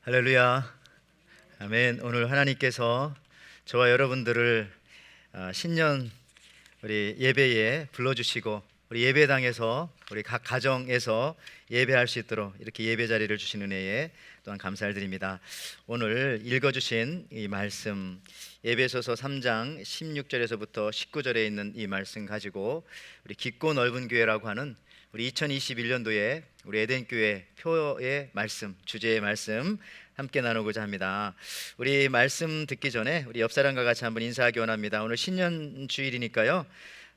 할렐루야. 아멘. 오늘 하나님께서 저와 여러분들을 신년 우리 예배에 불러주시고 우리 예배당에서 우리 각 가정에서 예배할 수 있도록 이렇게 예배 자리를 주신 은혜에 또한 감사를 드립니다. 오늘 읽어주신 이 말씀 에베소서 3장 16절에서부터 19절에 있는 이 말씀 가지고 우리 깊고 넓은 교회라고 하는 우리 2021년도에 우리 에덴교회 표의 말씀, 주제의 말씀 함께 나누고자 합니다. 우리 말씀 듣기 전에 우리 옆사람과 같이 한번 인사하기 원합니다. 오늘 신년 주일이니까요,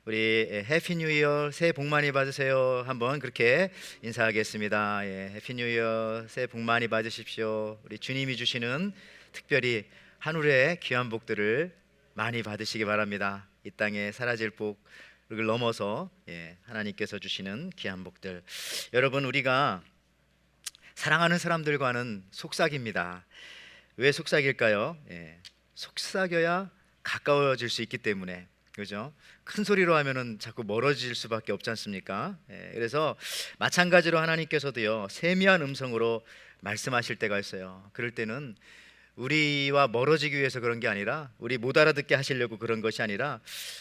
우리 해피 뉴 이어, 새해 복 많이 받으세요. 한번 그렇게 인사하겠습니다. 해피 뉴 이어, 새해 복 많이 받으십시오. 우리 주님이 주시는 특별히 하늘의 귀한 복들을 많이 받으시기 바랍니다. 이 땅에 사라질 복 을 넘어서 하나님께서 주시는 귀한 복들, 여러분, 우리가 사랑하는 사람들과는 속삭입니다. 왜 속삭일까요? 속삭여야 가까워질 수 있기 때문에, 그죠? 큰 소리로 하면은 자꾸 멀어질 수밖에 없지 않습니까? 그래서 마찬가지로 하나님께서도요, 세미한 음성으로 말씀하실 때가 있어요. 그럴 때는 우리와 멀어지기 위해서 그런 게 아니라, 우리 못 알아듣게 하시려고 그런 것이 아니라,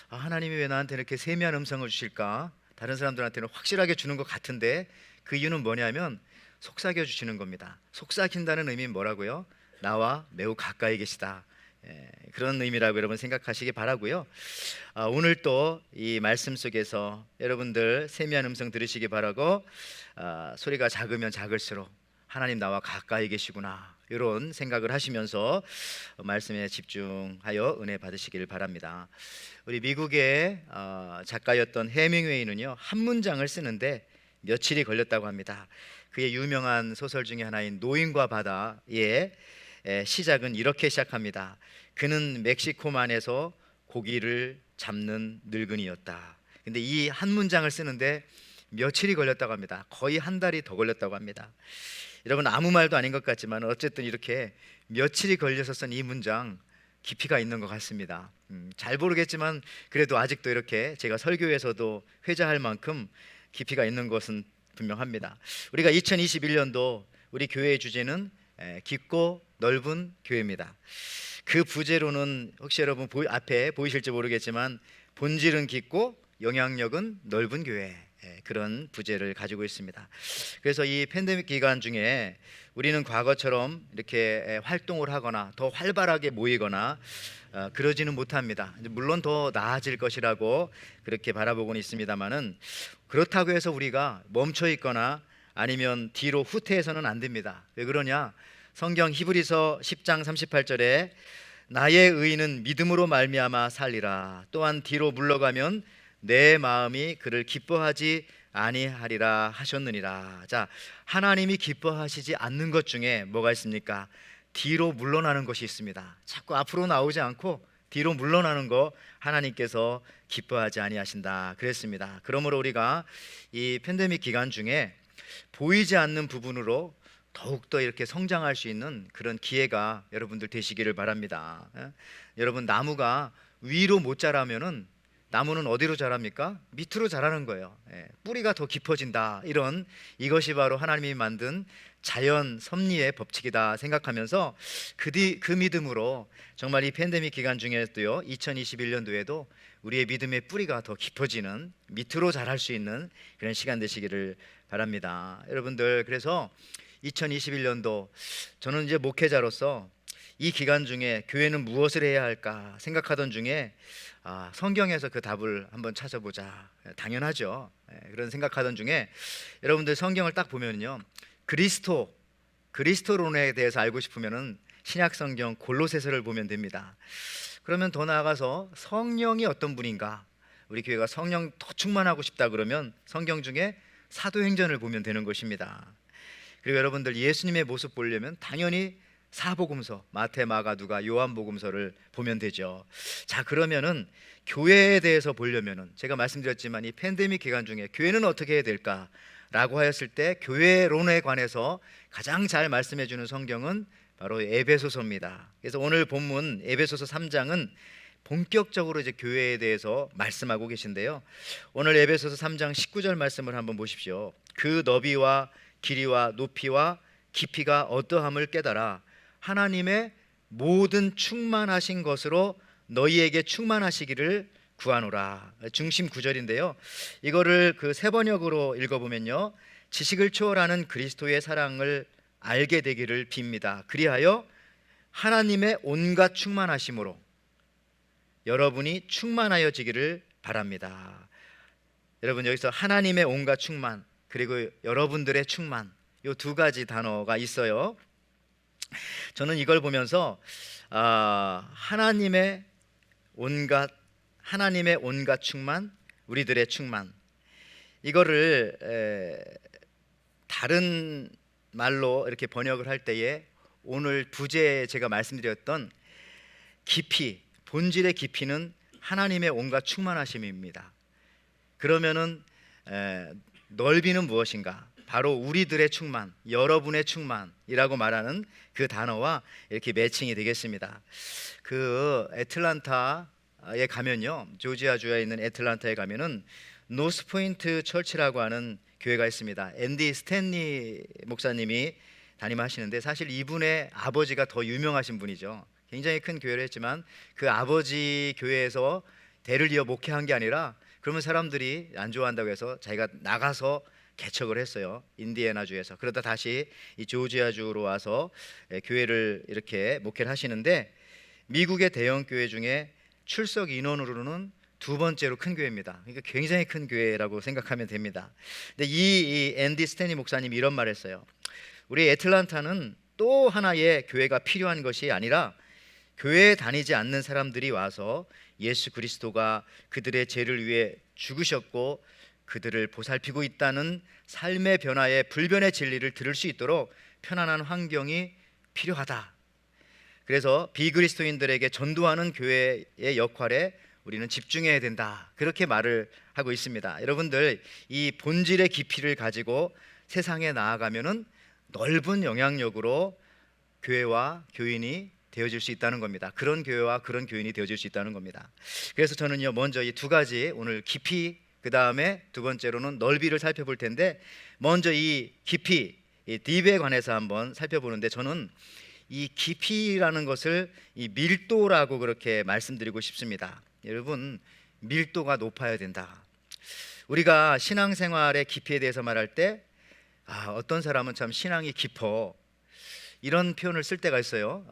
하나님이 왜 나한테 이렇게 세미한 음성을 주실까? 다른 사람들한테는 확실하게 주는 것 같은데, 그 이유는 뭐냐면 속삭여 주시는 겁니다. 속삭인다는 의미는 뭐라고요? 나와 매우 가까이 계시다, 그런 의미라고 여러분 생각하시기 바라고요. 오늘 또 이 말씀 속에서 여러분들 세미한 음성 들으시기 바라고, 소리가 작으면 작을수록 하나님 나와 가까이 계시구나, 이런 생각을 하시면서 말씀에 집중하여 은혜 받으시기를 바랍니다. 우리 미국의 작가였던 해밍웨이는요, 한 문장을 쓰는데 며칠이 걸렸다고 합니다. 그의 유명한 소설 중에 하나인 노인과 바다의 시작은 이렇게 시작합니다. 그는 멕시코만에서 고기를 잡는 늙은이였다. 근데 이 한 문장을 쓰는데 며칠이 걸렸다고 합니다. 거의 한 달이 더 걸렸다고 합니다. 여러분, 아무 말도 아닌 것 같지만 어쨌든 이렇게 며칠이 걸려서 쓴 이 문장, 깊이가 있는 것 같습니다. 잘 모르겠지만 그래도 아직도 이렇게 제가 설교에서도 회자할 만큼 깊이가 있는 것은 분명합니다. 우리가 2021년도 우리 교회의 주제는 깊고 넓은 교회입니다. 그 부제로는 혹시 여러분 앞에 보이실지 모르겠지만 본질은 깊고 영향력은 넓은 교회, 그런 부제를 가지고 있습니다. 그래서 이 팬데믹 기간 중에 우리는 과거처럼 이렇게 활동을 하거나 더 활발하게 모이거나 그러지는 못합니다. 물론 더 나아질 것이라고 그렇게 바라보고는 있습니다만은, 그렇다고 해서 우리가 멈춰 있거나 아니면 뒤로 후퇴해서는 안 됩니다. 왜 그러냐? 성경 히브리서 10장 38절에 나의 의인은 믿음으로 말미암아 살리라, 또한 뒤로 물러가면 내 마음이 그를 기뻐하지 아니하리라 하셨느니라. 자, 하나님이 기뻐하시지 않는 것 중에 뭐가 있습니까? 뒤로 물러나는 것이 있습니다. 자꾸 앞으로 나오지 않고 뒤로 물러나는 거 하나님께서 기뻐하지 아니하신다 그랬습니다. 그러므로 우리가 이 팬데믹 기간 중에 보이지 않는 부분으로 더욱더 이렇게 성장할 수 있는 그런 기회가 여러분들 되시기를 바랍니다. 여러분, 나무가 위로 못 자라면은 나무는 어디로 자랍니까? 밑으로 자라는 거예요. 뿌리가 더 깊어진다, 이것이 바로 하나님이 만든 자연 섭리의 법칙이다 생각하면서 그 믿음으로 정말 이 팬데믹 기간 중에도요, 2021년도에도 우리의 믿음의 뿌리가 더 깊어지는, 밑으로 자랄 수 있는 그런 시간 되시기를 바랍니다. 여러분들, 그래서 2021년도 저는 이제 목회자로서 이 기간 중에 교회는 무엇을 해야 할까 생각하던 중에 성경에서 그 답을 한번 찾아보자, 당연하죠. 그런 생각하던 중에 여러분들 성경을 딱 보면요, 그리스도론에 대해서 알고 싶으면은 신약 성경 골로새서를 보면 됩니다. 그러면 더 나아가서 성령이 어떤 분인가, 우리 교회가 성령 더 충만하고 싶다 그러면 성경 중에 사도행전을 보면 되는 것입니다. 그리고 여러분들 예수님의 모습 보려면 당연히 사복음서, 마태, 마가, 누가, 요한복음서를 보면 되죠. 자, 그러면은 교회에 대해서 보려면은 제가 말씀드렸지만 이 팬데믹 기간 중에 교회는 어떻게 해야 될까라고 하였을 때 교회론에 관해서 가장 잘 말씀해 주는 성경은 바로 에베소서입니다. 그래서 오늘 본문 에베소서 3장은 본격적으로 이제 교회에 대해서 말씀하고 계신데요, 오늘 에베소서 3장 19절 말씀을 한번 보십시오. 그 너비와 길이와 높이와 깊이가 어떠함을 깨달아 하나님의 모든 충만하신 것으로 너희에게 충만하시기를 구하노라. 중심 구절인데요. 이거를 그 세 번역으로 읽어보면요, 지식을 초월하는 그리스도의 사랑을 알게 되기를 빕니다. 그리하여 하나님의 온갖 충만하심으로 여러분이 충만하여지기를 바랍니다. 여러분, 여기서 하나님의 온갖 충만 그리고 여러분들의 충만, 이 두 가지 단어가 있어요. 저는 이걸 보면서 하나님의 온갖 충만, 우리들의 충만, 이거를 다른 말로 이렇게 번역을 할 때에 오늘 부제에 제가 말씀드렸던 깊이, 본질의 깊이는 하나님의 온갖 충만하심입니다. 그러면은 넓이는 무엇인가? 바로 우리들의 충만, 여러분의 충만이라고 말하는 그 단어와 이렇게 매칭이 되겠습니다. 그 애틀란타에 가면요, 조지아주에 있는 애틀란타에 가면은 노스포인트 철치라고 하는 교회가 있습니다. 앤디 스탠리 목사님이 담임하시는데, 사실 이분의 아버지가 더 유명하신 분이죠. 굉장히 큰 교회를 했지만 그 아버지 교회에서 대를 이어 목회한 게 아니라, 그러면 사람들이 안 좋아한다고 해서 자기가 나가서 개척을 했어요. 인디애나주에서. 그러다 다시 이 조지아주로 와서 교회를 이렇게 목회를 하시는데, 미국의 대형 교회 중에 출석 인원으로는 두 번째로 큰 교회입니다. 그러니까 굉장히 큰 교회라고 생각하면 됩니다. 근데 이 앤디 스탠리 목사님이 이런 말을 했어요. 우리 애틀란타는 또 하나의 교회가 필요한 것이 아니라, 교회에 다니지 않는 사람들이 와서 예수 그리스도가 그들의 죄를 위해 죽으셨고 그들을 보살피고 있다는 삶의 변화의 불변의 진리를 들을 수 있도록 편안한 환경이 필요하다. 그래서 비그리스도인들에게 전도하는 교회의 역할에 우리는 집중해야 된다, 그렇게 말을 하고 있습니다. 여러분들, 이 본질의 깊이를 가지고 세상에 나아가면은 넓은 영향력으로 교회와 교인이 되어질 수 있다는 겁니다. 그런 교회와 그런 교인이 되어질 수 있다는 겁니다. 그래서 저는요, 먼저 이 두 가지, 오늘 깊이, 그 다음에 두 번째로는 넓이를 살펴볼 텐데, 먼저 이 깊이, 이 딥에 관해서 한번 살펴보는데, 저는 이 깊이라는 것을 이 밀도라고 그렇게 말씀드리고 싶습니다. 여러분, 밀도가 높아야 된다. 우리가 신앙생활의 깊이에 대해서 말할 때, 어떤 사람은 참 신앙이 깊어, 이런 표현을 쓸 때가 있어요.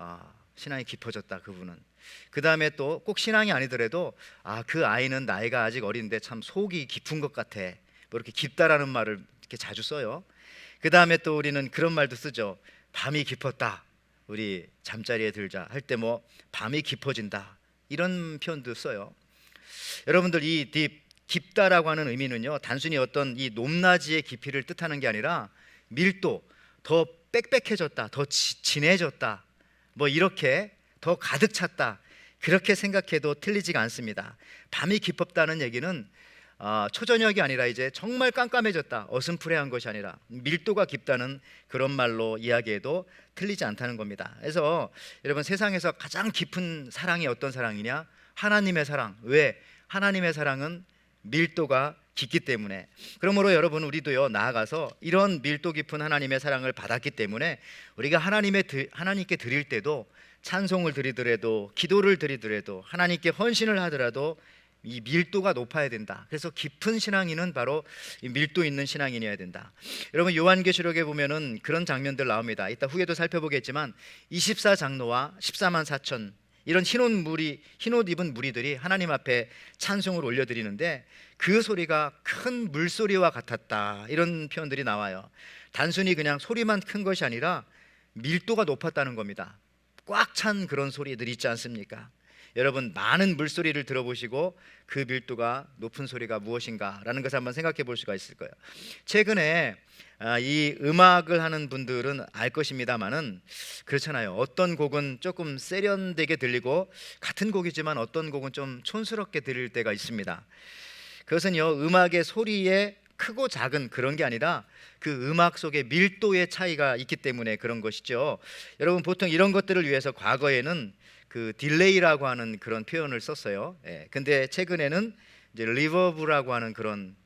신앙이 깊어졌다, 그분은. 그 다음에 또 꼭 신앙이 아니더라도 그 아이는 나이가 아직 어린데 참 속이 깊은 것 같아, 뭐 이렇게 깊다라는 말을 이렇게 자주 써요. 그 다음에 또 우리는 그런 말도 쓰죠. 밤이 깊었다, 우리 잠자리에 들자 할 때 뭐 밤이 깊어진다, 이런 표현도 써요. 여러분들, 이 깊다라고 하는 의미는요, 단순히 어떤 이 높낮이의 깊이를 뜻하는 게 아니라 밀도, 더 빽빽해졌다, 더 진해졌다, 뭐 이렇게 더 가득 찼다, 그렇게 생각해도 틀리지가 않습니다. 밤이 깊었다는 얘기는 초저녁이 아니라 이제 정말 깜깜해졌다, 어슴푸레한 것이 아니라 밀도가 깊다는 그런 말로 이야기해도 틀리지 않다는 겁니다. 그래서 여러분, 세상에서 가장 깊은 사랑이 어떤 사랑이냐? 하나님의 사랑. 왜? 하나님의 사랑은 밀도가 깊기 때문에. 그러므로 여러분, 우리도요, 나아가서 이런 밀도 깊은 하나님의 사랑을 받았기 때문에 우리가 하나님께 드릴 때도, 찬송을 드리더라도, 기도를 드리더라도, 하나님께 헌신을 하더라도 이 밀도가 높아야 된다. 그래서 깊은 신앙인은 바로 이 밀도 있는 신앙인이어야 된다. 여러분, 요한계시록에 보면은 그런 장면들 나옵니다. 이따 후에도 살펴보겠지만 24장로와 14만 4천, 이런 흰옷 입은 무리들이 하나님 앞에 찬송을 올려드리는데, 그 소리가 큰 물소리와 같았다, 이런 표현들이 나와요. 단순히 그냥 소리만 큰 것이 아니라 밀도가 높았다는 겁니다. 꽉 찬 그런 소리들이 있지 않습니까? 여러분, 많은 물소리를 들어보시고 그 밀도가 높은 소리가 무엇인가라는 것을 한번 생각해 볼 수가 있을 거예요. 최근에 이 음악을 하는 분들은 알 것입니다만은, 그렇잖아요. 어떤 곡은 조금 세련되게 들리고 같은 곡이지만 어떤 곡은 좀 촌스럽게 들릴 때가 있습니다. 그것은요, 음악의 소리의 크고 작은 그런 게 아니라 그 음악 속에 밀도의 차이가 있기 때문에 그런 것이죠. 여러분, 보통 이런 것들을 위해서 과거에는 그 딜레이라고 하는 그런 표현을 썼어요. 근데 최근에는 이제 리버브라고 하는 그런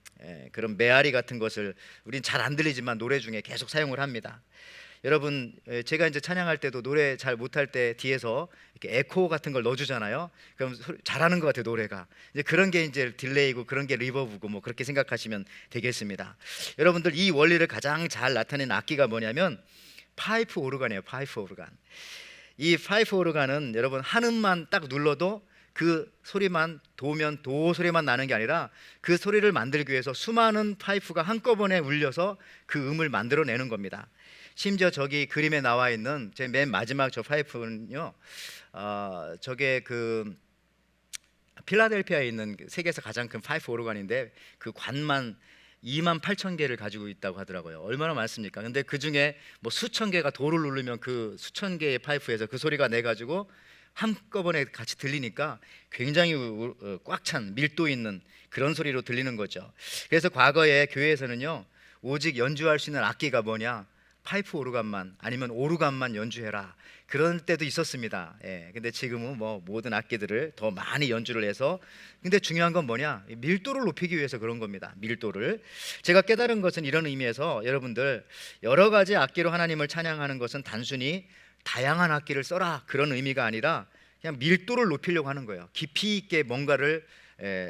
메아리 같은 것을 우린 잘 안 들리지만 노래 중에 계속 사용을 합니다. 여러분 제가 이제 찬양할 때도 노래 잘 못할 때 뒤에서 이렇게 에코 같은 걸 넣어주잖아요. 그럼 잘하는 것 같아요 노래가. 이제 그런 게 이제 딜레이고 그런 게 리버브고 뭐 그렇게 생각하시면 되겠습니다. 여러분들 이 원리를 가장 잘 나타내는 악기가 뭐냐면 파이프 오르간이에요. 파이프 오르간. 이 파이프 오르간은 여러분 한 음만 딱 눌러도 그 소리만 도면 도 소리만 나는 게 아니라 그 소리를 만들기 위해서 수많은 파이프가 한꺼번에 울려서 그 음을 만들어내는 겁니다. 심지어 저기 그림에 나와 있는 제 맨 마지막 저 파이프는요, 저게 그 필라델피아에 있는 세계에서 가장 큰 파이프 오르간인데 그 관만 28,000개를 가지고 있다고 하더라고요. 얼마나 많습니까? 근데 그 중에 뭐 수천 개가 도를 누르면 그 수천 개의 파이프에서 그 소리가 내 가지고 한꺼번에 같이 들리니까 굉장히 꽉 찬 밀도 있는 그런 소리로 들리는 거죠. 그래서 과거에 교회에서는요, 오직 연주할 수 있는 악기가 뭐냐? 파이프 오르간만 아니면 오르간만 연주해라, 그런 때도 있었습니다. 예, 근데 지금은 뭐 모든 악기들을 더 많이 연주를 해서, 근데 중요한 건 뭐냐? 밀도를 높이기 위해서 그런 겁니다. 밀도를. 제가 깨달은 것은 이런 의미에서 여러분들 여러 가지 악기로 하나님을 찬양하는 것은 단순히 다양한 악기를 써라 그런 의미가 아니라 그냥 밀도를 높이려고 하는 거예요. 깊이 있게 뭔가를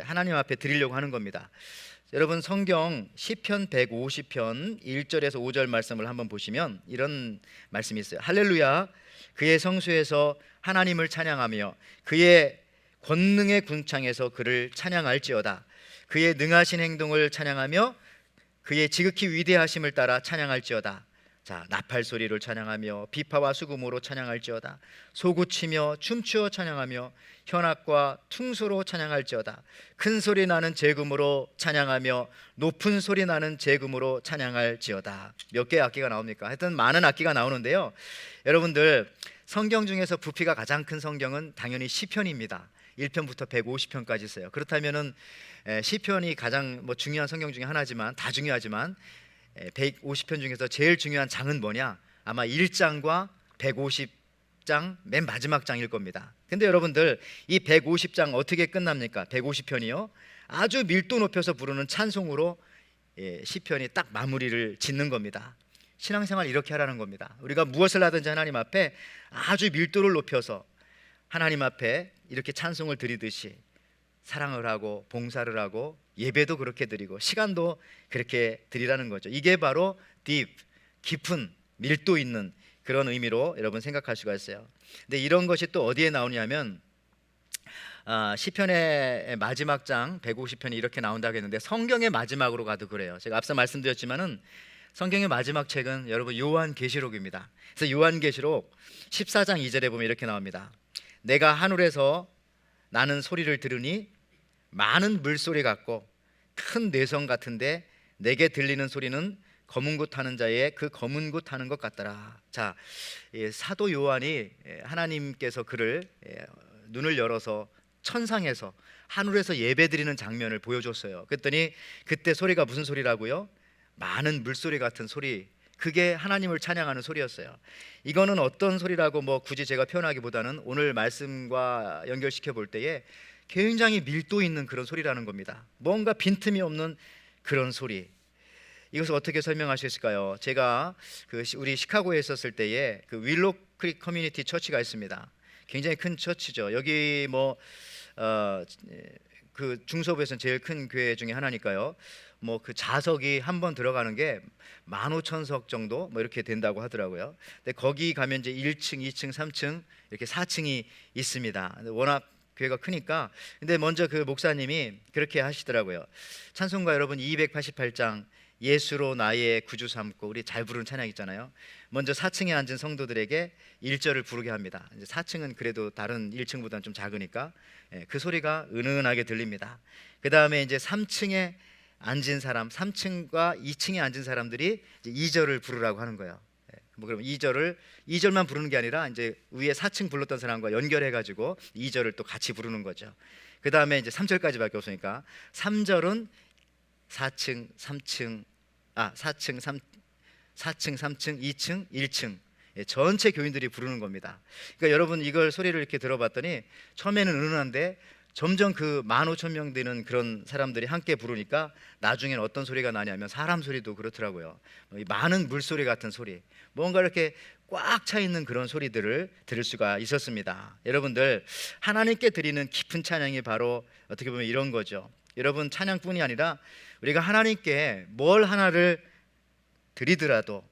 하나님 앞에 드리려고 하는 겁니다. 여러분 성경 시편 150편 1절에서 5절 말씀을 한번 보시면 이런 말씀이 있어요. 할렐루야, 그의 성소에서 하나님을 찬양하며 그의 권능의 군창에서 그를 찬양할지어다. 그의 능하신 행동을 찬양하며 그의 지극히 위대하심을 따라 찬양할지어다. 자, 나팔 소리를 찬양하며 비파와 수금으로 찬양할지어다. 소구치며 춤추어 찬양하며 현악과 퉁소로 찬양할지어다. 큰 소리 나는 제금으로 찬양하며 높은 소리 나는 제금으로 찬양할지어다. 몇 개의 악기가 나옵니까? 하여튼 많은 악기가 나오는데요. 여러분들 성경 중에서 부피가 가장 큰 성경은 당연히 시편입니다. 1편부터 150편까지 있어요. 그렇다면은 시편이 가장 뭐 중요한 성경 중에 하나지만, 다 중요하지만 150편 중에서 제일 중요한 장은 뭐냐? 아마 1장과 150장 맨 마지막 장일 겁니다. 근데 여러분들 이 150장 어떻게 끝납니까? 150편이요 아주 밀도 높여서 부르는 찬송으로 시편이 딱 마무리를 짓는 겁니다. 신앙생활 이렇게 하라는 겁니다. 우리가 무엇을 하든지 하나님 앞에 아주 밀도를 높여서 하나님 앞에 이렇게 찬송을 드리듯이 사랑을 하고 봉사를 하고 예배도 그렇게 드리고 시간도 그렇게 드리라는 거죠. 이게 바로 deep, 깊은 밀도 있는 그런 의미로 여러분 생각할 수가 있어요. 근데 이런 것이 또 어디에 나오냐면 시편의 마지막 장 150편이 이렇게 나온다고 했는데 성경의 마지막으로 가도 그래요. 제가 앞서 말씀드렸지만은 성경의 마지막 책은 여러분 요한계시록입니다. 그래서 요한계시록 14장 2절에 보면 이렇게 나옵니다. 내가 하늘에서 나는 소리를 들으니 많은 물소리 같고 큰 뇌성 같은데 내게 들리는 소리는 검은 굿 타는 자의 그 검은 굿 타는 것 같더라. 자, 사도 요한이 하나님께서 그를 눈을 열어서 천상에서 하늘에서 예배드리는 장면을 보여줬어요. 그랬더니 그때 소리가 무슨 소리라고요? 많은 물소리 같은 소리. 그게 하나님을 찬양하는 소리였어요. 이거는 어떤 소리라고 뭐 굳이 제가 표현하기보다는 오늘 말씀과 연결시켜 볼 때에 굉장히 밀도 있는 그런 소리라는 겁니다. 뭔가 빈틈이 없는 그런 소리. 이것을 어떻게 설명할 수 있을까요? 제가 우리 시카고에 있었을 때에 그 윌로 크릭 커뮤니티 처치가 있습니다. 굉장히 큰 처치죠. 여기 그 중서부에서는 제일 큰 교회 중에 하나니까요. 뭐 그 자석이 한 번 들어가는 게 15,000석 정도 뭐 이렇게 된다고 하더라고요. 근데 거기 가면 이제 1층, 2층, 3층 이렇게 4층이 있습니다. 워낙 교회가 크니까. 근데 먼저 그 목사님이 그렇게 하시더라고요. 찬송가 여러분 288장 예수로 나의 구주 삼고, 우리 잘 부르는 찬양 있잖아요. 먼저 4층에 앉은 성도들에게 1절을 부르게 합니다. 이제 4층은 그래도 다른 1층보다는 좀 작으니까 그 소리가 은은하게 들립니다. 그 다음에 이제 3층에 앉은 사람, 3층과 2층에 앉은 사람들이 이제 2절을 부르라고 하는 거예요. 뭐 그럼 2절만 부르는 게 아니라 이제 위에 4층 불렀던 사람과 연결해 가지고 2절을 또 같이 부르는 거죠. 그 다음에 이제 3절까지밖에 없으니까 3절은 4층, 3층, 4층, 3층, 2층, 1층 전체 교인들이 부르는 겁니다. 그러니까 여러분 이걸 소리를 이렇게 들어봤더니 처음에는 은은한데 점점 그 15,000명 되는 그런 사람들이 함께 부르니까 나중에는 어떤 소리가 나냐면 사람 소리도 그렇더라고요. 이 많은 물소리 같은 소리, 뭔가 이렇게 꽉 차 있는 그런 소리들을 들을 수가 있었습니다. 여러분들, 하나님께 드리는 깊은 찬양이 바로 어떻게 보면 이런 거죠. 여러분, 찬양뿐이 아니라 우리가 하나님께 뭘 하나를 드리더라도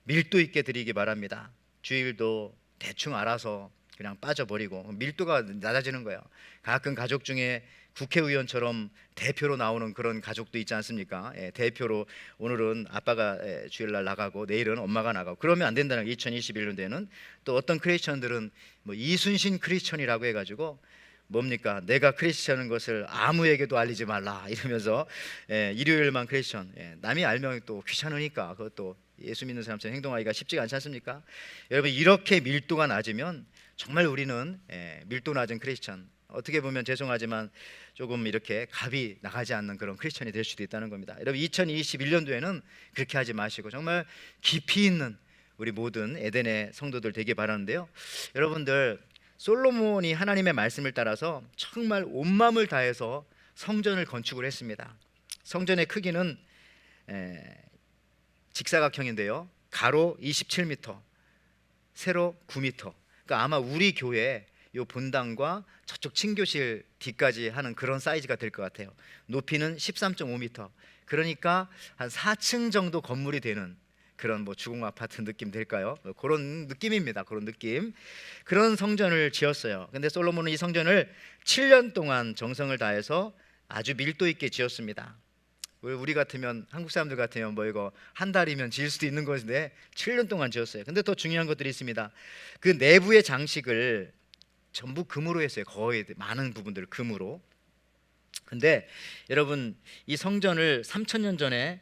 밀도 있게 드리기 바랍니다. 주일도 대충 알아서 그냥 빠져버리고 밀도가 낮아지는 거예요. 가끔 가족 중에 국회의원처럼 대표로 나오는 그런 가족도 있지 않습니까? 대표로 오늘은 아빠가 주일날 나가고 내일은 엄마가 나가고, 그러면 안 된다는 2021년도에는 또 어떤 크리스천들은 뭐 이순신 크리스천이라고 해가지고 뭡니까? 내가 크리스천인 것을 아무에게도 알리지 말라 이러면서 일요일만 크리스천, 남이 알면 또 귀찮으니까 그것도 예수 믿는 사람처럼 행동하기가 쉽지가 않지 않습니까? 여러분, 이렇게 밀도가 낮으면 정말 우리는 밀도 낮은 크리스천, 어떻게 보면 죄송하지만 조금 이렇게 갑이 나가지 않는 그런 크리스천이 될 수도 있다는 겁니다. 여러분, 2021년도에는 그렇게 하지 마시고 정말 깊이 있는 우리 모든 에덴의 성도들 되길 바라는데요. 여러분들, 솔로몬이 하나님의 말씀을 따라서 정말 온 마음을 다해서 성전을 건축을 했습니다. 성전의 크기는 직사각형인데요, 가로 27m, 세로 9m. 그러니까 아마 우리 교회 요 본당과 저쪽 친교실 뒤까지 하는 그런 사이즈가 될 것 같아요. 높이는 13.5m. 그러니까 한 4층 정도 건물이 되는 그런 뭐 주공 아파트 느낌 될까요? 그런 느낌입니다. 그런 느낌. 그런 성전을 지었어요. 근데 솔로몬은 이 성전을 7년 동안 정성을 다해서 아주 밀도 있게 지었습니다. 우리 같으면, 한국 사람들 같으면 뭐 이거 한 달이면 지을 수도 있는 것인데 7년 동안 지었어요. 근데 더 중요한 것들이 있습니다. 그 내부의 장식을 전부 금으로 했어요. 거의 많은 부분들을 금으로. 근데 여러분, 이 성전을 3,000년 전에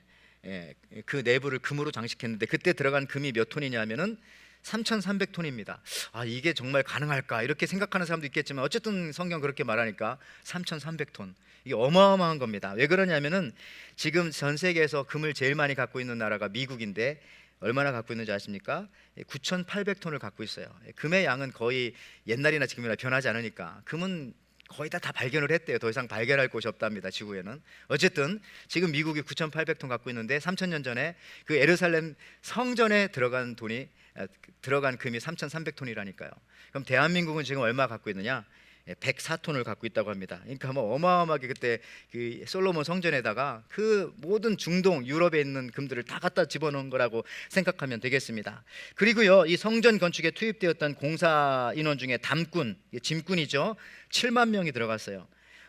그 내부를 금으로 장식했는데 그때 들어간 금이 몇 톤이냐면은 3,300톤입니다. 아, 이게 정말 가능할까 이렇게 생각하는 사람도 있겠지만 어쨌든 성경 그렇게 말하니까 3,300톤, 이게 어마어마한 겁니다. 왜 그러냐면은 지금 전 세계에서 금을 제일 많이 갖고 있는 나라가 미국인데 얼마나 갖고 있는지 아십니까? 9,800톤을 갖고 있어요. 금의 양은 거의 옛날이나 지금이나 변하지 않으니까 금은 거의 다 발견을 했대요. 더 이상 발견할 곳이 없답니다, 지구에는. 어쨌든 지금 미국이 9,800톤 갖고 있는데 3,000년 전에 그 예루살렘 성전에 들어간 금이 3,300톤이라니까요. 그럼 대한민국은 지금 얼마 갖고 있느냐? 104톤을 갖고 있다고 합니다. 그러니까 뭐 어마어마하게 그때 그 솔로몬 성전에다가 그 모든 중동, 유럽에 있는 금들을 다 갖다 집어넣은 거라고 생각하면 되겠습니다. 그리고요, 이 성전 건축에 투입되었던 공사 인원 중에 담꾼, 짐꾼이죠, 7만 명이 들어갔어요.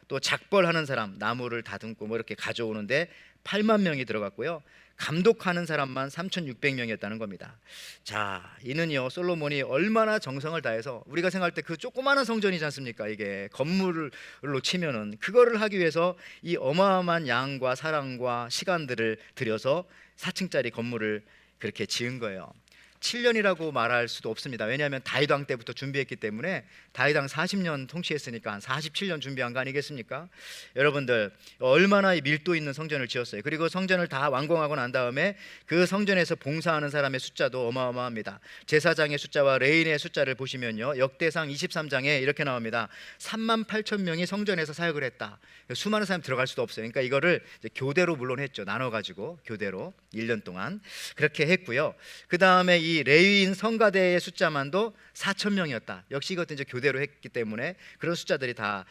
또 작벌하는 사람, 나무를 다듬고 뭐 이렇게 가져오는데 8만 명이 들어갔고요. 감독하는 사람만 3,600명이었다는 겁니다. 자, 이는요, 솔로몬이 얼마나 정성을 다해서, 우리가 생각할 때 그 조그마한 성전이지 않습니까? 이게 건물로 치면은 그거를 하기 위해서 이 어마어마한 양과 사랑과 시간들을 들여서 4층짜리 건물을 그렇게 지은 거예요. 7년이라고 말할 수도 없습니다. 왜냐하면 다윗 왕 때부터 준비했기 때문에, 다윗 왕 40년 통치했으니까 한 47년 준비한 거 아니겠습니까? 여러분들, 얼마나 밀도 있는 성전을 지었어요. 그리고 성전을 다 완공하고 난 다음에 그 성전에서 봉사하는 사람의 숫자도 어마어마합니다. 제사장의 숫자와 레인의 숫자를 보시면요, 역대상 23장에 이렇게 나옵니다. 38,000명이 성전에서 사역을 했다. 수많은 사람이 들어갈 수도 없어요. 그러니까 이거를 이제 교대로 물론 했죠. 나눠가지고 교대로 1년 동안 그렇게 했고요. 그 다음에 이 레위인 성가대의 숫자만도 4,000명이었다. 역시 이것도 이제 교대로 했기 때문에 그런 숫자들이 다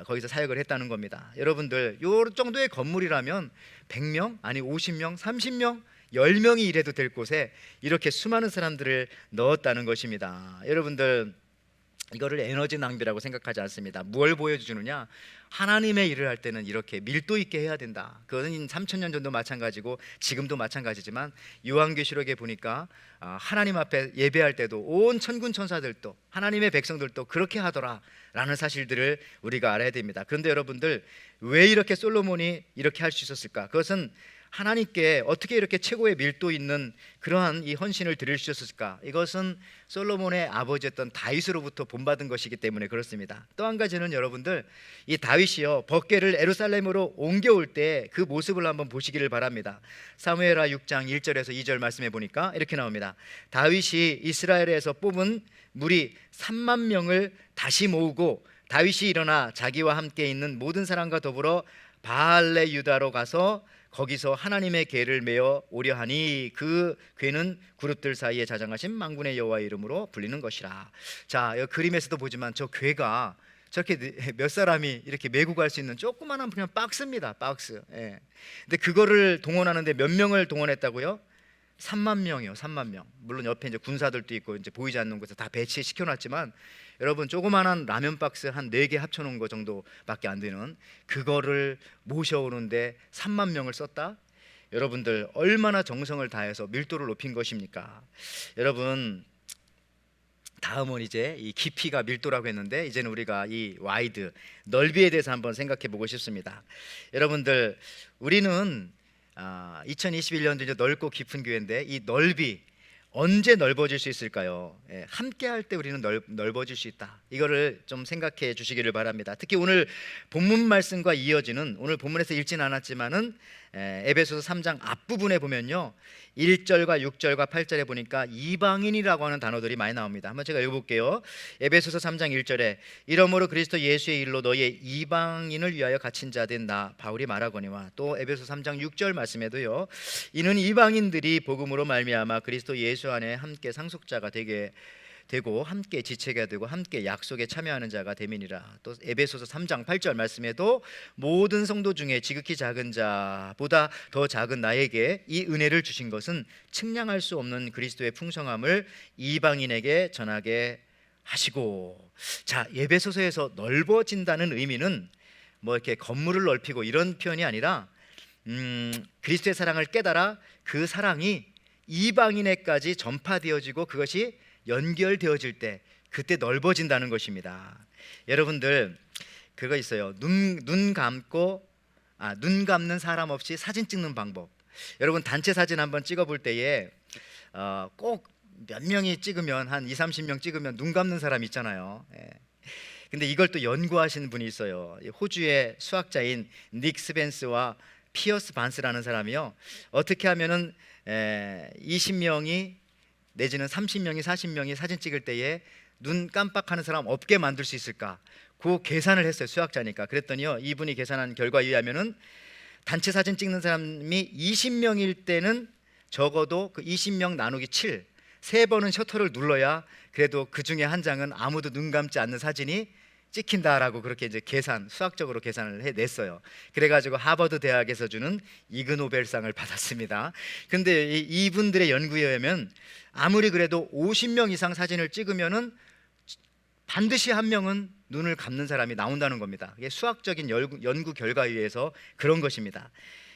거기서 사역을 했다는 겁니다. 여러분들, 요 정도의 건물이라면 100명, 아니 50명, 30명, 10명이 일해도 될 곳에 이렇게 수많은 사람들을 넣었다는 것입니다. 여러분들, 이거를 에너지 낭비라고 생각하지 않습니다. 뭘 보여주느냐? 하나님의 일을 할 때는 이렇게 밀도 있게 해야 된다. 그거는 3,000년 전도 마찬가지고 지금도 마찬가지지만 요한계시록에 보니까 하나님 앞에 예배할 때도 온 천군 천사들도 하나님의 백성들도 그렇게 하더라라는 사실들을 우리가 알아야 됩니다. 그런데 여러분들, 왜 이렇게 솔로몬이 이렇게 할 수 있었을까? 그것은 하나님께 어떻게 이렇게 최고의 밀도 있는 그러한 이 헌신을 드릴 수 있었을까? 이것은 솔로몬의 아버지였던 다윗으로부터 본받은 것이기 때문에 그렇습니다. 또 한 가지는 여러분들, 이 다윗이요, 법궤를 예루살렘으로 옮겨올 때 그 모습을 한번 보시기를 바랍니다. 사무엘하 6장 1절에서 2절 말씀해 보니까 이렇게 나옵니다. 다윗이 이스라엘에서 뽑은 무리 3만 명을 다시 모으고 다윗이 일어나 자기와 함께 있는 모든 사람과 더불어 바알레 유다로 가서 거기서 하나님의 궤를 메어 오려 하니 그 궤는 그룹들 사이에 자장하신 만군의 여호와의 이름으로 불리는 것이라. 자, 이 그림에서도 보지만 저 궤가 저렇게 몇 사람이 이렇게 메고 갈 수 있는 조그마한 그냥 박스입니다. 박스. 예. 근데 그거를 동원하는데 몇 명을 동원했다고요? 3만 명이요. 3만 명. 물론 옆에 이제 군사들도 있고 이제 보이지 않는 곳에 다 배치시켜 놨지만, 여러분 조그마한 라면 박스 한 4개 합쳐 놓은 거 정도밖에 안 되는 그거를 모셔오는데 3만 명을 썼다? 여러분들 얼마나 정성을 다해서 밀도를 높인 것입니까? 여러분, 다음은 이제 이 깊이가 밀도라고 했는데, 이제는 우리가 이 와이드, 넓이에 대해서 한번 생각해 보고 싶습니다. 여러분들, 우리는 2021년도 이제 넓고 깊은 교회인데, 이 넓이 언제 넓어질 수 있을까요? 함께 할 때 우리는 넓어질 수 있다. 이거를 좀 생각해 주시기를 바랍니다. 특히 오늘 본문 말씀과 이어지는, 오늘 본문에서 읽지는 않았지만은 에베소서 3장 앞부분에 보면요, 1절과 6절과 8절에 보니까 이방인이라고 하는 단어들이 많이 나옵니다. 한번 제가 읽어볼게요. 에베소서 3장 1절에 이러므로 그리스도 예수의 일로 너희의 이방인을 위하여 갇힌 자 된 나 바울이 말하거니와, 또 에베소서 3장 6절 말씀에도요, 이는 이방인들이 복음으로 말미암아 그리스도 예수 안에 함께 상속자가 되고 함께 지체가 되고 함께 약속에 참여하는 자가 됨이니라. 또 에베소서 3장 8절 말씀에도 모든 성도 중에 지극히 작은 자보다 더 작은 나에게 이 은혜를 주신 것은 측량할 수 없는 그리스도의 풍성함을 이방인에게 전하게 하시고. 자, 에베소서에서 넓어진다는 의미는 뭐 이렇게 건물을 넓히고 이런 표현이 아니라 그리스도의 사랑을 깨달아 그 사랑이 이방인에까지 전파되어지고 그것이 연결되어질 때, 그때 넓어진다는 것입니다. 여러분들 그거 있어요. 눈 감는 사람 없이 사진 찍는 방법. 여러분 단체 사진 한번 찍어볼 때에 꼭 몇 명이 찍으면 한 20-30명 찍으면 눈 감는 사람 있잖아요. 근데 이걸 또 연구하시는 분이 있어요. 호주의 수학자인 닉 스벤스와 피어스 반스라는 사람이요, 어떻게 하면은 20명이 내지는 30명이 40명이 사진 찍을 때에 눈 깜빡하는 사람 없게 만들 수 있을까? 그 계산을 했어요. 수학자니까. 그랬더니요, 이분이 계산한 결과에 의하면은 단체 사진 찍는 사람이 20명일 때는 적어도 그 20명 나누기 7, 3번은 셔터를 눌러야 그래도 그 중에 한 장은 아무도 눈 감지 않는 사진이 찍힌다라고 그렇게 이제 수학적으로 계산을 해냈어요. 그래가지고 하버드 대학에서 주는 이그 노벨상을 받았습니다. 근데 이분들의 연구에 의하면 아무리 그래도 50명 이상 사진을 찍으면은 반드시 한 명은 눈을 감는 사람이 나온다는 겁니다. 이게 수학적인 연구 결과에 의해서 그런 것입니다.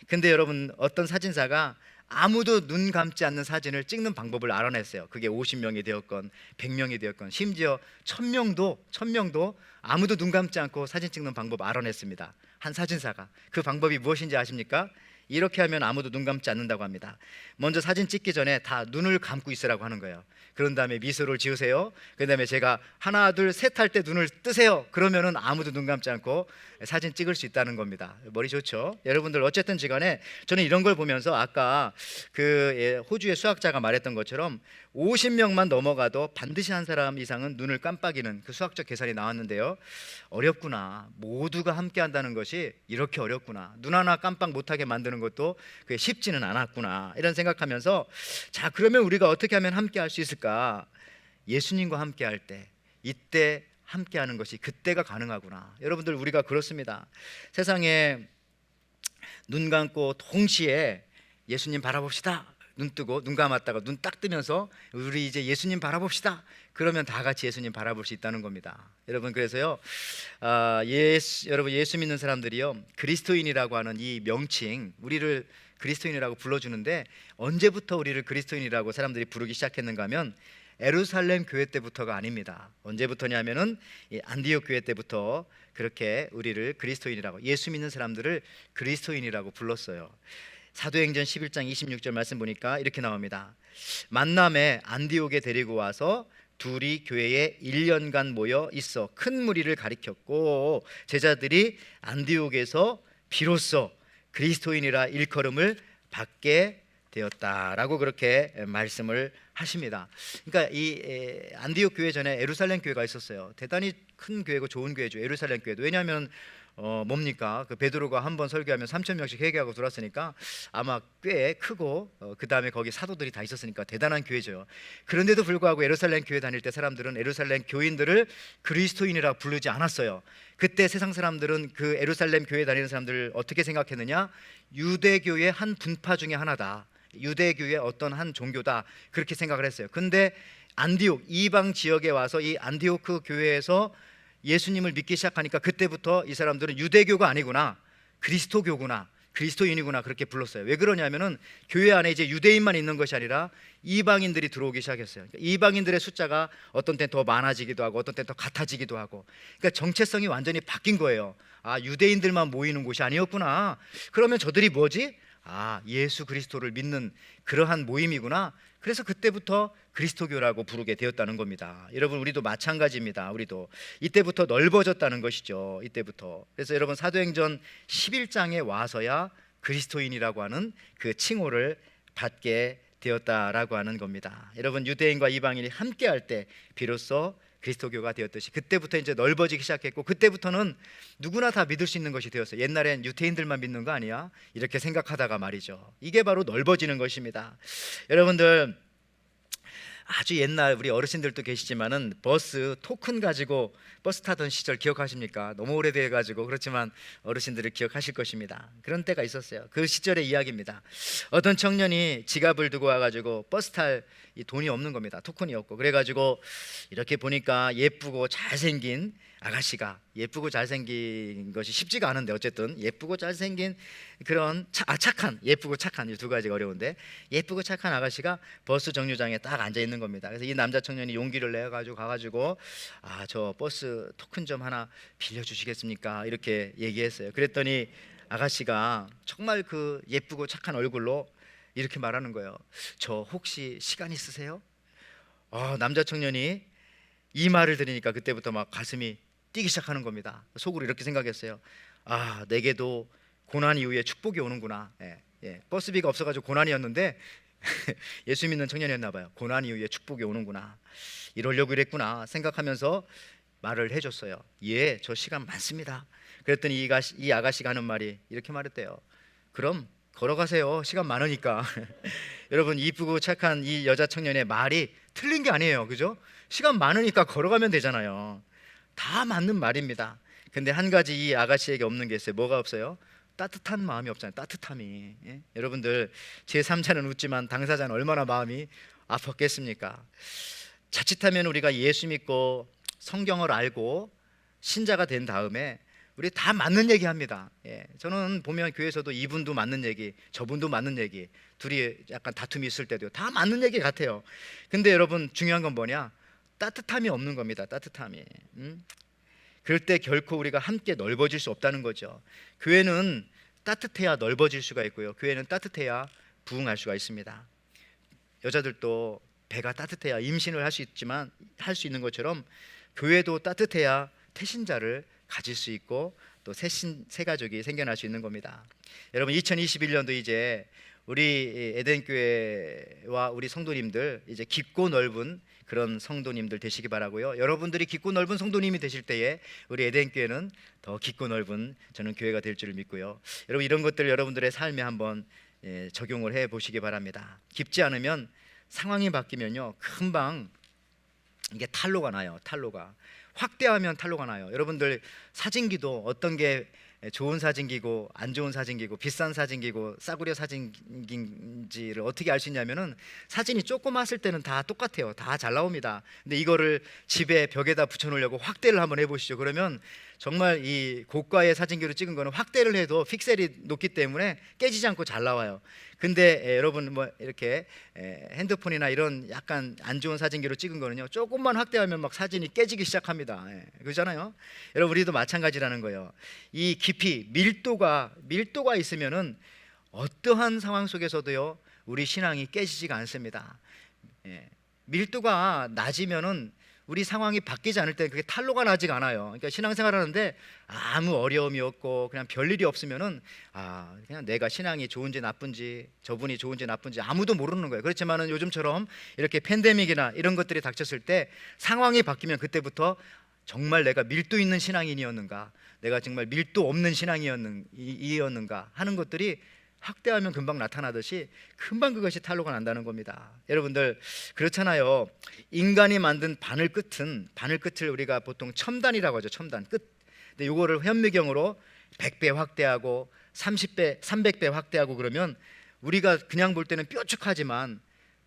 근데 여러분, 어떤 사진사가 아무도 눈 감지 않는 사진을 찍는 방법을 알아냈어요. 그게 50명이 되었건 100명이 되었건 심지어 1000명도 아무도 눈 감지 않고 사진 찍는 방법 알아냈습니다. 한 사진사가. 그 방법이 무엇인지 아십니까? 이렇게 하면 아무도 눈 감지 않는다고 합니다. 먼저 사진 찍기 전에 다 눈을 감고 있으라고 하는 거예요. 그런 다음에 미소를 지으세요. 그 다음에 제가 하나 둘 셋 할 때 눈을 뜨세요. 그러면은 아무도 눈 감지 않고 사진 찍을 수 있다는 겁니다. 머리 좋죠? 여러분들 어쨌든 간에 저는 이런 걸 보면서 아까 그 호주의 수학자가 말했던 것처럼 50명만 넘어가도 반드시 한 사람 이상은 눈을 깜빡이는 그 수학적 계산이 나왔는데요, 어렵구나. 모두가 함께 한다는 것이 이렇게 어렵구나. 눈 하나 깜빡 못하게 만드는 것도 그게 쉽지는 않았구나, 이런 생각하면서, 자, 그러면 우리가 어떻게 하면 함께 할 수 있을까? 예수님과 함께 할 때, 이때 함께 하는 것이 그때가 가능하구나. 여러분들, 우리가 그렇습니다. 세상에 눈 감고 동시에 예수님 바라봅시다, 눈 뜨고 눈 감았다가 눈 딱 뜨면서 우리 이제 예수님 바라봅시다, 그러면 다 같이 예수님 바라볼 수 있다는 겁니다. 여러분, 그래서요, 여러분 예수 믿는 사람들이요, 그리스도인이라고 하는 이 명칭, 우리를 그리스도인이라고 불러주는데, 언제부터 우리를 그리스도인이라고 사람들이 부르기 시작했는가 하면 예루살렘 교회 때부터가 아닙니다. 언제부터냐면은 안디옥 교회 때부터 그렇게 우리를 그리스도인이라고, 예수 믿는 사람들을 그리스도인이라고 불렀어요. 사도행전 11장 26절 말씀 보니까 이렇게 나옵니다. 만남에 안디옥에 데리고 와서 둘이 교회에 1년간 모여 있어 큰 무리를 가리켰고, 제자들이 안디옥에서 비로소 그리스도인이라 일컬음을 받게 되었다라고 그렇게 말씀을 하십니다. 그러니까 안디옥 교회 전에 예루살렘 교회가 있었어요. 대단히 큰 교회고 좋은 교회죠. 예루살렘 교회도. 왜냐하면 뭡니까? 그 베드로가 한 번 설교하면 3천 명씩 회개하고 돌았으니까 아마 꽤 크고 그 다음에 거기 사도들이 다 있었으니까 대단한 교회죠. 그런데도 불구하고 예루살렘 교회 다닐 때 사람들은 예루살렘 교인들을 그리스도인이라 부르지 않았어요. 그때 세상 사람들은 그 예루살렘 교회 다니는 사람들을 어떻게 생각했느냐? 유대교의 한 분파 중에 하나다. 유대교의 어떤 한 종교다. 그렇게 생각을 했어요. 근데 안디옥 이방 지역에 와서 이 안디오크 교회에서 예수님을 믿기 시작하니까 그때부터 이 사람들은 유대교가 아니구나, 그리스도교구나, 그리스도인이구나 그렇게 불렀어요. 왜 그러냐면은 교회 안에 이제 유대인만 있는 것이 아니라 이방인들이 들어오기 시작했어요. 그러니까 이방인들의 숫자가 어떤 때 더 많아지기도 하고 어떤 때 더 같아지기도 하고, 그러니까 정체성이 완전히 바뀐 거예요. 아, 유대인들만 모이는 곳이 아니었구나. 그러면 저들이 뭐지? 아, 예수 그리스도를 믿는 그러한 모임이구나. 그래서 그때부터 그리스도교라고 부르게 되었다는 겁니다. 여러분, 우리도 마찬가지입니다. 우리도 이때부터 넓어졌다는 것이죠. 이때부터. 그래서 여러분, 사도행전 11장에 와서야 그리스도인이라고 하는 그 칭호를 받게 되었다라고 하는 겁니다. 여러분, 유대인과 이방인이 함께 할 때 비로소 그리스도교가 되었듯이 그때부터 이제 넓어지기 시작했고, 그때부터는 누구나 다 믿을 수 있는 것이 되었어요. 옛날엔 유대인들만 믿는 거 아니야? 이렇게 생각하다가 말이죠. 이게 바로 넓어지는 것입니다. 여러분들, 아주 옛날 우리 어르신들도 계시지만은 버스 토큰 가지고 버스 타던 시절 기억하십니까? 너무 오래돼 가지고 그렇지만 어르신들을 기억하실 것입니다. 그런 때가 있었어요. 그 시절의 이야기입니다. 어떤 청년이 지갑을 두고 와가지고 버스 탈 이 돈이 없는 겁니다. 토큰이 없고. 그래가지고 이렇게 보니까 예쁘고 잘생긴 아가씨가, 예쁘고 잘생긴 것이 쉽지가 않은데 어쨌든 예쁘고 잘생긴 그런 착한, 예쁘고 착한, 이 두 가지가 어려운데 예쁘고 착한 아가씨가 버스 정류장에 딱 앉아 있는 겁니다. 그래서 이 남자 청년이 용기를 내 가지고 가가지고 아, 저 버스 토큰 좀 하나 빌려주시겠습니까? 이렇게 얘기했어요. 그랬더니 아가씨가 정말 그 예쁘고 착한 얼굴로 이렇게 말하는 거예요. 저 혹시 시간 있으세요? 남자 청년이 이 말을 들으니까 그때부터 막 가슴이 뛰기 시작하는 겁니다. 속으로 이렇게 생각했어요. 아, 내게도 고난 이후에 축복이 오는구나. 버스비가 없어가지고 고난이었는데 예수 믿는 청년이었나 봐요. 고난 이후에 축복이 오는구나. 이러려고 이랬구나 생각하면서 말을 해줬어요. 예, 저 시간 많습니다. 그랬더니 이 아가씨가 하는 말이 이렇게 말했대요. 그럼 걸어가세요. 시간 많으니까. 여러분, 이쁘고 착한 이 여자 청년의 말이 틀린 게 아니에요. 그죠? 시간 많으니까 걸어가면 되잖아요. 다 맞는 말입니다. 근데 한 가지 이 아가씨에게 없는 게 있어요. 뭐가 없어요? 따뜻한 마음이 없잖아요. 따뜻함이. 여러분들, 제3자는 웃지만 당사자는 얼마나 마음이 아팠겠습니까? 자칫하면 우리가 예수 믿고 성경을 알고 신자가 된 다음에 우리 다 맞는 얘기 합니다. 저는 보면 교회에서도 이분도 맞는 얘기, 저분도 맞는 얘기, 둘이 약간 다툼이 있을 때도 다 맞는 얘기 같아요. 근데 여러분, 중요한 건 뭐냐? 따뜻함이 없는 겁니다. 따뜻함이. 그럴 때 결코 우리가 함께 넓어질 수 없다는 거죠. 교회는 따뜻해야 넓어질 수가 있고요. 교회는 따뜻해야 부흥할 수가 있습니다. 여자들도 배가 따뜻해야 임신을 할 수 있지만, 할 수 있는 것처럼 교회도 따뜻해야 태신자를 가질 수 있고 또 새 가족이 생겨날 수 있는 겁니다. 여러분, 2021년도 이제 우리 에덴교회와 우리 성도님들 이제 깊고 넓은 그런 성도님들 되시기 바라고요. 여러분들이 깊고 넓은 성도님이 되실 때에 우리 에덴교회는 더 깊고 넓은 저는 교회가 될 줄을 믿고요. 여러분, 이런 것들 여러분들의 삶에 한번 적용을 해 보시기 바랍니다. 깊지 않으면 상황이 바뀌면요, 금방 이게 탈로가 나요. 탈로가 확대하면 탈로가 나요. 여러분들, 사진기도 어떤 게 좋은 사진기고 안 좋은 사진기고 비싼 사진기고 싸구려 사진기인지를 어떻게 알 수 있냐면은 사진이 조그맣을 때는 다 똑같아요. 다 잘 나옵니다. 근데 이거를 집에 벽에다 붙여놓으려고 확대를 한번 해보시죠. 그러면 정말 이 고가의 사진기로 찍은 거는 확대를 해도 픽셀이 높기 때문에 깨지지 않고 잘 나와요. 근데 여러분, 뭐 이렇게 핸드폰이나 이런 약간 안 좋은 사진기로 찍은 거는요, 조금만 확대하면 막 사진이 깨지기 시작합니다. 그렇잖아요. 여러분, 우리도 마찬가지라는 거예요. 이 깊이 밀도가 있으면은 어떠한 상황 속에서도요, 우리 신앙이 깨지지가 않습니다. 밀도가 낮으면은 우리 상황이 바뀌지 않을 때 그게 탄로가 나지가 않아요. 그러니까 신앙생활 하는데 아무 어려움이 없고 그냥 별일이 없으면은 그냥 내가 신앙이 좋은지 나쁜지, 저분이 좋은지 나쁜지 아무도 모르는 거예요. 그렇지만은 요즘처럼 이렇게 팬데믹이나 이런 것들이 닥쳤을 때 상황이 바뀌면 그때부터 정말 내가 밀도 있는 신앙인이었는가, 내가 정말 밀도 없는 신앙이었는가 하는 것들이 확대하면 금방 나타나듯이 금방 그것이 탄로가 난다는 겁니다. 여러분들 그렇잖아요. 인간이 만든 바늘 끝을 우리가 보통 첨단이라고 하죠. 첨단 끝. 근데 이거를 현미경으로 100배 확대하고 30배, 300배 확대하고 그러면 우리가 그냥 볼 때는 뾰족하지만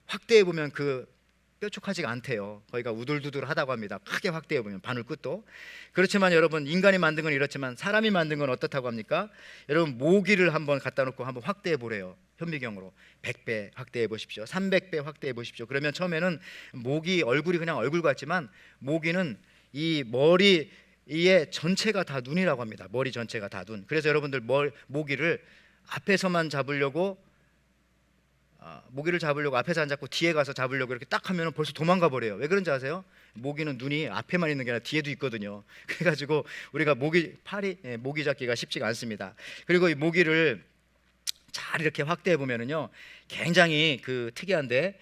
확대해 보면 그 뾰족하지가 않대요. 거기가 우둘두둘하다고 합니다. 크게 확대해 보면 바늘 끝도. 그렇지만 여러분, 인간이 만든 건 이렇지만 사람이 만든 건 어떻다고 합니까? 여러분, 모기를 한번 갖다 놓고 한번 확대해 보래요. 현미경으로 100배 확대해 보십시오. 300배 확대해 보십시오. 그러면 처음에는 모기 얼굴이 그냥 얼굴 같지만 모기는 이 머리 이에 전체가 다 눈이라고 합니다. 머리 전체가 다 눈. 그래서 여러분들 모기를 앞에서만 잡으려고 앞에서 안 잡고 뒤에 가서 잡으려고 이렇게 딱 하면 벌써 도망가 버려요. 왜 그런지 아세요? 모기는 눈이 앞에만 있는 게 아니라 뒤에도 있거든요. 그래가지고 우리가 모기 잡기가 쉽지가 않습니다. 그리고 이 모기를 잘 이렇게 확대해 보면은요, 굉장히 그 특이한데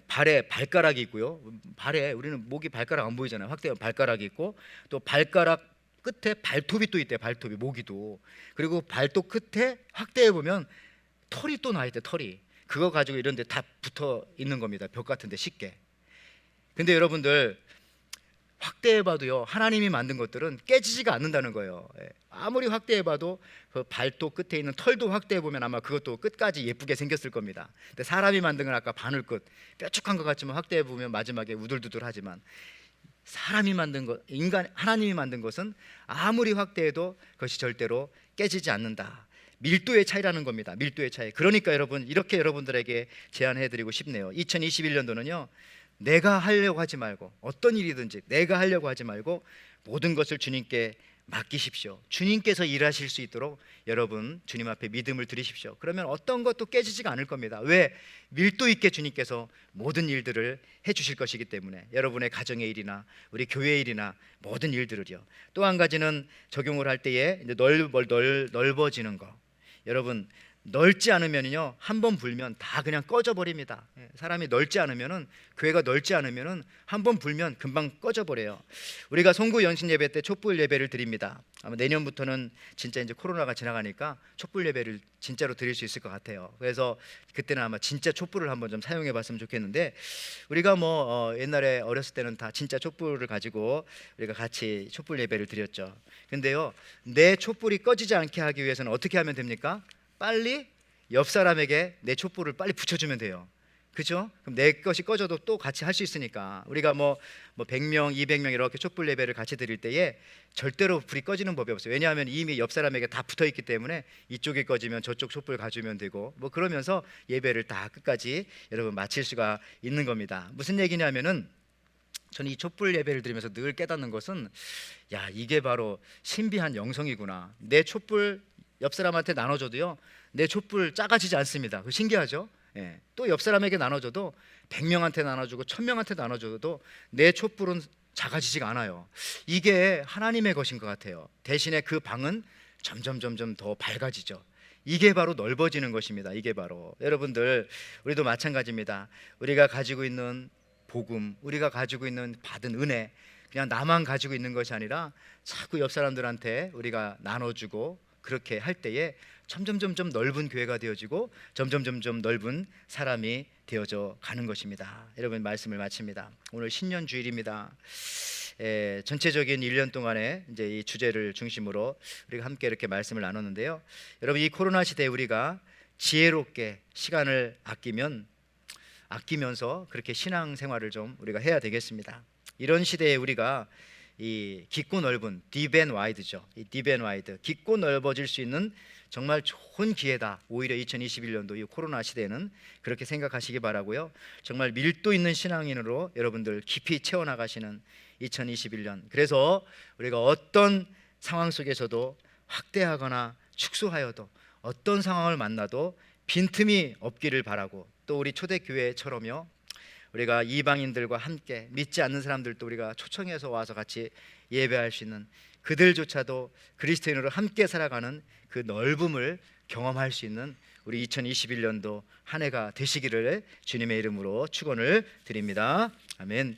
발에 발가락이 있고요. 발에 우리는 모기 발가락 안 보이잖아요. 확대하면 발가락이 있고 또 발가락 끝에 발톱이 또 있대요. 발톱이 모기도. 그리고 발톱 끝에 확대해 보면 털이 또 나 있대. 털이. 그거 가지고 이런 데 다 붙어 있는 겁니다. 벽 같은 데 쉽게. 근데 여러분들 확대해봐도요, 하나님이 만든 것들은 깨지지가 않는다는 거예요. 아무리 확대해봐도 그 발톱 끝에 있는 털도 확대해보면 아마 그것도 끝까지 예쁘게 생겼을 겁니다. 근데 사람이 만든 건 아까 바늘 끝 뾰족한 것 같지만 확대해보면 마지막에 우둘두둘하지만 사람이 만든 것, 하나님이 만든 것은 아무리 확대해도 그것이 절대로 깨지지 않는다. 밀도의 차이라는 겁니다. 밀도의 차이. 그러니까 여러분, 이렇게 여러분들에게 제안해드리고 싶네요. 2021년도는요, 내가 하려고 하지 말고, 어떤 일이든지 내가 하려고 하지 말고 모든 것을 주님께 맡기십시오. 주님께서 일하실 수 있도록 여러분 주님 앞에 믿음을 드리십시오. 그러면 어떤 것도 깨지지가 않을 겁니다. 왜? 밀도 있게 주님께서 모든 일들을 해주실 것이기 때문에. 여러분의 가정의 일이나 우리 교회의 일이나 모든 일들을요. 또 한 가지는 적용을 할 때에 이제 넓어지는 거. 여러분, 넓지 않으면요, 한번 불면 다 그냥 꺼져 버립니다. 사람이 넓지 않으면은, 교회가 넓지 않으면은 한번 불면 금방 꺼져 버려요. 우리가 송구 연신 예배 때 촛불 예배를 드립니다. 아마 내년부터는 진짜 이제 코로나가 지나가니까 촛불 예배를 진짜로 드릴 수 있을 것 같아요. 그래서 그때는 아마 진짜 촛불을 한번 좀 사용해 봤으면 좋겠는데, 우리가 옛날에 어렸을 때는 다 진짜 촛불을 가지고 우리가 같이 촛불 예배를 드렸죠. 근데요, 내 촛불이 꺼지지 않게 하기 위해서는 어떻게 하면 됩니까? 빨리 옆 사람에게 내 촛불을 빨리 붙여주면 돼요. 그죠? 그럼 내 것이 꺼져도 또 같이 할 수 있으니까. 우리가 100명, 200명 이렇게 촛불 예배를 같이 드릴 때에 절대로 불이 꺼지는 법이 없어요. 왜냐하면 이미 옆 사람에게 다 붙어 있기 때문에 이쪽이 꺼지면 저쪽 촛불 가주면 되고 그러면서 예배를 다 끝까지 여러분 마칠 수가 있는 겁니다. 무슨 얘기냐면은, 저는 이 촛불 예배를 드리면서 늘 깨닫는 것은, 이게 바로 신비한 영성이구나. 내 촛불 옆 사람한테 나눠줘도요, 내 촛불 작아지지 않습니다. 그 신기하죠? 또 옆 사람에게 나눠줘도 100명한테 나눠주고 1000명한테 나눠줘도 내 촛불은 작아지지가 않아요. 이게 하나님의 것인 것 같아요. 대신에 그 방은 점점 더 밝아지죠. 이게 바로 넓어지는 것입니다. 이게 바로 여러분들, 우리도 마찬가지입니다. 우리가 가지고 있는 복음, 우리가 가지고 있는 받은 은혜, 그냥 나만 가지고 있는 것이 아니라 자꾸 옆 사람들한테 우리가 나눠주고 그렇게 할 때에 점점 넓은 교회가 되어지고 점점 넓은 사람이 되어져 가는 것입니다. 여러분, 말씀을 마칩니다. 오늘 신년 주일입니다. 전체적인 1년 동안에 이제 이 주제를 중심으로 우리가 함께 이렇게 말씀을 나눴는데요. 여러분, 이 코로나 시대에 우리가 지혜롭게 시간을 아끼면서 그렇게 신앙생활을 좀 우리가 해야 되겠습니다. 이런 시대에 우리가 이 깊고 넓은 딥앤와이드죠. 이 딥앤와이드, 깊고 넓어질 수 있는 정말 좋은 기회다. 오히려 2021년도 이 코로나 시대에는 그렇게 생각하시기 바라고요. 정말 밀도 있는 신앙인으로 여러분들 깊이 채워나가시는 2021년. 그래서 우리가 어떤 상황 속에서도 확대하거나 축소하여도 어떤 상황을 만나도 빈틈이 없기를 바라고, 또 우리 초대교회처럼요, 우리가 이방인들과 함께 믿지 않는 사람들도 우리가 초청해서 와서 같이 예배할 수 있는, 그들조차도 그리스도인으로 함께 살아가는 그 넓음을 경험할 수 있는 우리 2021년도 한 해가 되시기를 주님의 이름으로 축원을 드립니다. 아멘.